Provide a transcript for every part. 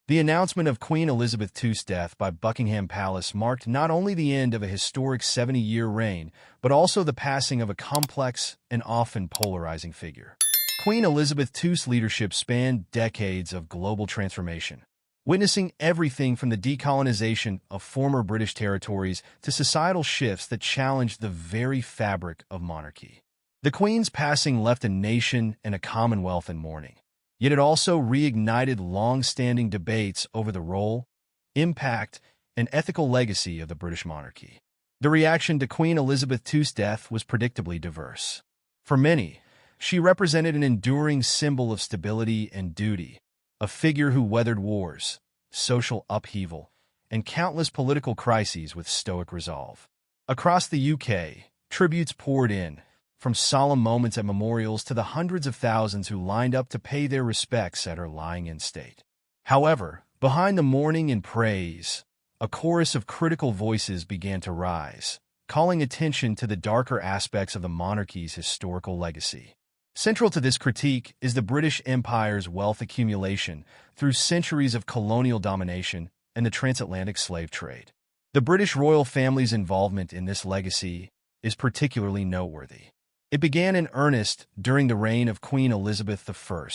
The announcement of Queen Elizabeth II's death by Buckingham Palace marked not only the end of a historic 70-year reign, but also the passing of a complex and often polarizing figure. Queen Elizabeth II's leadership spanned decades of global transformation, witnessing everything from the decolonization of former British territories to societal shifts that challenged the very fabric of monarchy. The Queen's passing left a nation and a Commonwealth in mourning. Yet it also reignited long-standing debates over the role, impact, and ethical legacy of the British monarchy. The reaction to Queen Elizabeth II's death was predictably diverse. For many, she represented an enduring symbol of stability and duty, a figure who weathered wars, social upheaval, and countless political crises with stoic resolve. Across the UK, tributes poured in, from solemn moments at memorials to the hundreds of thousands who lined up to pay their respects at her lying-in state. However, behind the mourning and praise, a chorus of critical voices began to rise, calling attention to the darker aspects of the monarchy's historical legacy. Central to this critique is the British Empire's wealth accumulation through centuries of colonial domination and the transatlantic slave trade. The British royal family's involvement in this legacy is particularly noteworthy. It began in earnest during the reign of Queen Elizabeth I,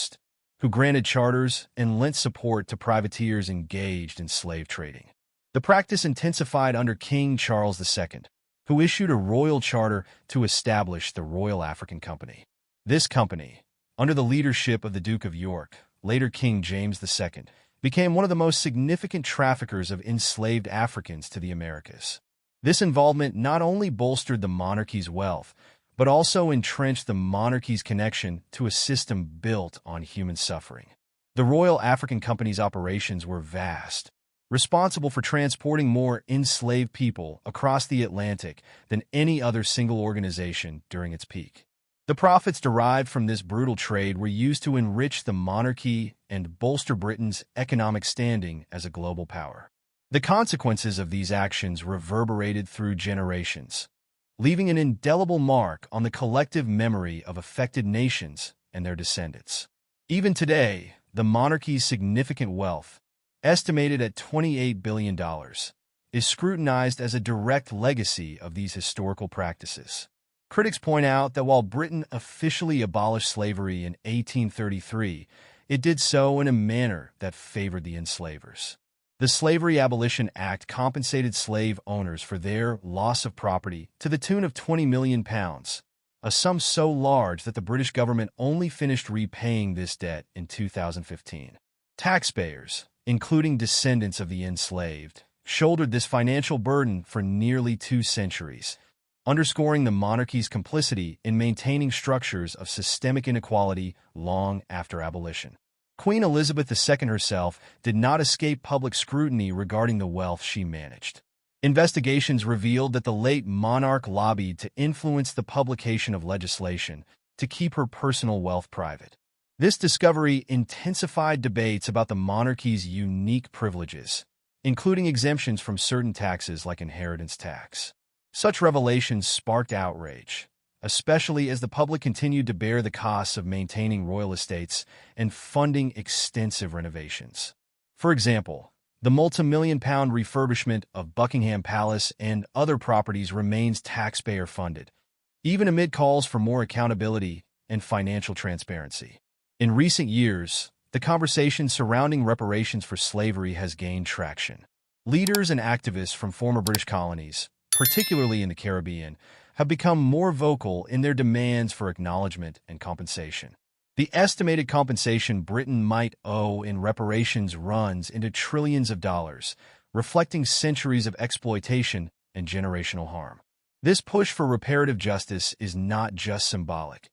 who granted charters and lent support to privateers engaged in slave trading. The practice intensified under King Charles II, who issued a royal charter to establish the Royal African Company. This company, under the leadership of the Duke of York, later King James II, became one of the most significant traffickers of enslaved Africans to the Americas. This involvement not only bolstered the monarchy's wealth, but also entrenched the monarchy's connection to a system built on human suffering. The Royal African Company's operations were vast, responsible for transporting more enslaved people across the Atlantic than any other single organization during its peak. The profits derived from this brutal trade were used to enrich the monarchy and bolster Britain's economic standing as a global power. The consequences of these actions reverberated through generations, leaving an indelible mark on the collective memory of affected nations and their descendants. Even today, the monarchy's significant wealth, estimated at $28 billion, is scrutinized as a direct legacy of these historical practices. Critics point out that while Britain officially abolished slavery in 1833, it did so in a manner that favored the enslavers. The Slavery Abolition Act compensated slave owners for their loss of property to the tune of £20 million, a sum so large that the British government only finished repaying this debt in 2015. Taxpayers, including descendants of the enslaved, shouldered this financial burden for nearly 2 centuries, underscoring the monarchy's complicity in maintaining structures of systemic inequality long after abolition. Queen Elizabeth II herself did not escape public scrutiny regarding the wealth she managed. Investigations revealed that the late monarch lobbied to influence the publication of legislation to keep her personal wealth private. This discovery intensified debates about the monarchy's unique privileges, including exemptions from certain taxes like inheritance tax. Such revelations sparked outrage, especially as the public continued to bear the costs of maintaining royal estates and funding extensive renovations. For example, the multi-million-pound refurbishment of Buckingham Palace and other properties remains taxpayer-funded, even amid calls for more accountability and financial transparency. In recent years, the conversation surrounding reparations for slavery has gained traction. Leaders and activists from former British colonies, particularly in the Caribbean, have become more vocal in their demands for acknowledgement and compensation. The estimated compensation Britain might owe in reparations runs into trillions of dollars, reflecting centuries of exploitation and generational harm. This push for reparative justice is not just symbolic.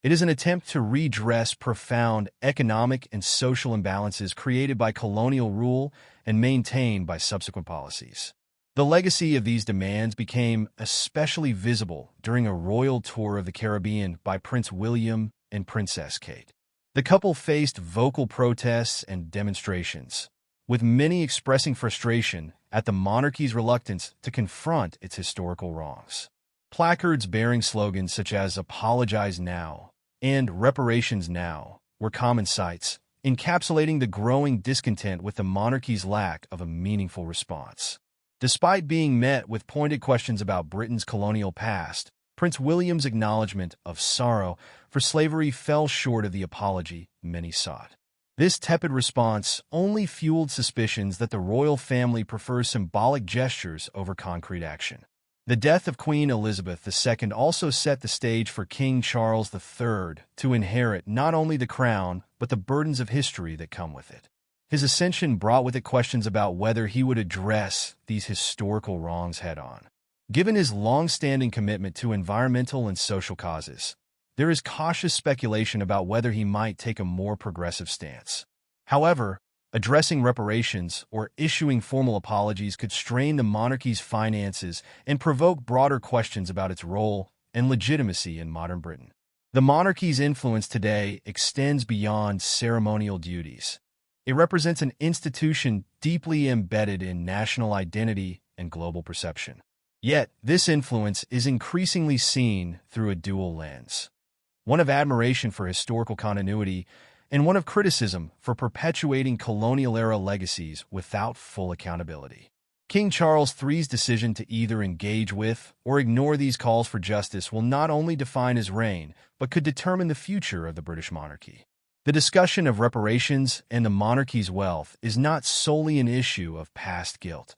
It is an attempt to redress profound economic and social imbalances created by colonial rule and maintained by subsequent policies. The legacy of these demands became especially visible during a royal tour of the Caribbean by Prince William and Princess Kate. The couple faced vocal protests and demonstrations, with many expressing frustration at the monarchy's reluctance to confront its historical wrongs. Placards bearing slogans such as "Apologize Now" and "Reparations Now" were common sights, encapsulating the growing discontent with the monarchy's lack of a meaningful response. Despite being met with pointed questions about Britain's colonial past, Prince William's acknowledgement of sorrow for slavery fell short of the apology many sought. This tepid response only fueled suspicions that the royal family prefers symbolic gestures over concrete action. The death of Queen Elizabeth II also set the stage for King Charles III to inherit not only the crown, but the burdens of history that come with it. His ascension brought with it questions about whether he would address these historical wrongs head-on. Given his long-standing commitment to environmental and social causes, there is cautious speculation about whether he might take a more progressive stance. However, addressing reparations or issuing formal apologies could strain the monarchy's finances and provoke broader questions about its role and legitimacy in modern Britain. The monarchy's influence today extends beyond ceremonial duties. It represents an institution deeply embedded in national identity and global perception. Yet, this influence is increasingly seen through a dual lens. One of admiration for historical continuity, and one of criticism for perpetuating colonial-era legacies without full accountability. King Charles III's decision to either engage with or ignore these calls for justice will not only define his reign, but could determine the future of the British monarchy. The discussion of reparations and the monarchy's wealth is not solely an issue of past guilt.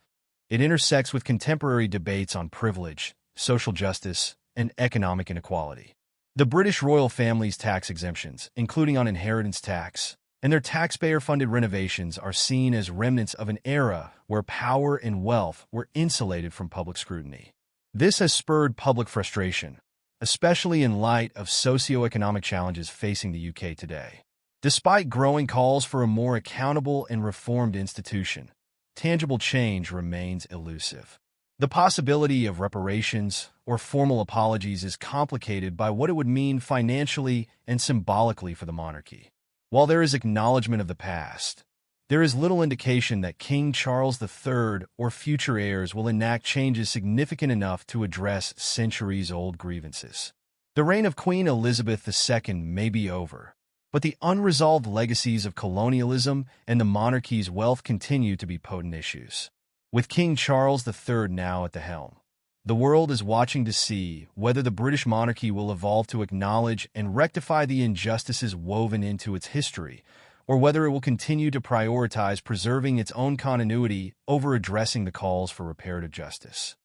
It intersects with contemporary debates on privilege, social justice, and economic inequality. The British royal family's tax exemptions, including on inheritance tax, and their taxpayer-funded renovations are seen as remnants of an era where power and wealth were insulated from public scrutiny. This has spurred public frustration, especially in light of socioeconomic challenges facing the UK today. Despite growing calls for a more accountable and reformed institution, tangible change remains elusive. The possibility of reparations or formal apologies is complicated by what it would mean financially and symbolically for the monarchy. While there is acknowledgement of the past, there is little indication that King Charles III or future heirs will enact changes significant enough to address centuries-old grievances. The reign of Queen Elizabeth II may be over, but the unresolved legacies of colonialism and the monarchy's wealth continue to be potent issues. With King Charles III now at the helm, the world is watching to see whether the British monarchy will evolve to acknowledge and rectify the injustices woven into its history, or whether it will continue to prioritize preserving its own continuity over addressing the calls for reparative justice.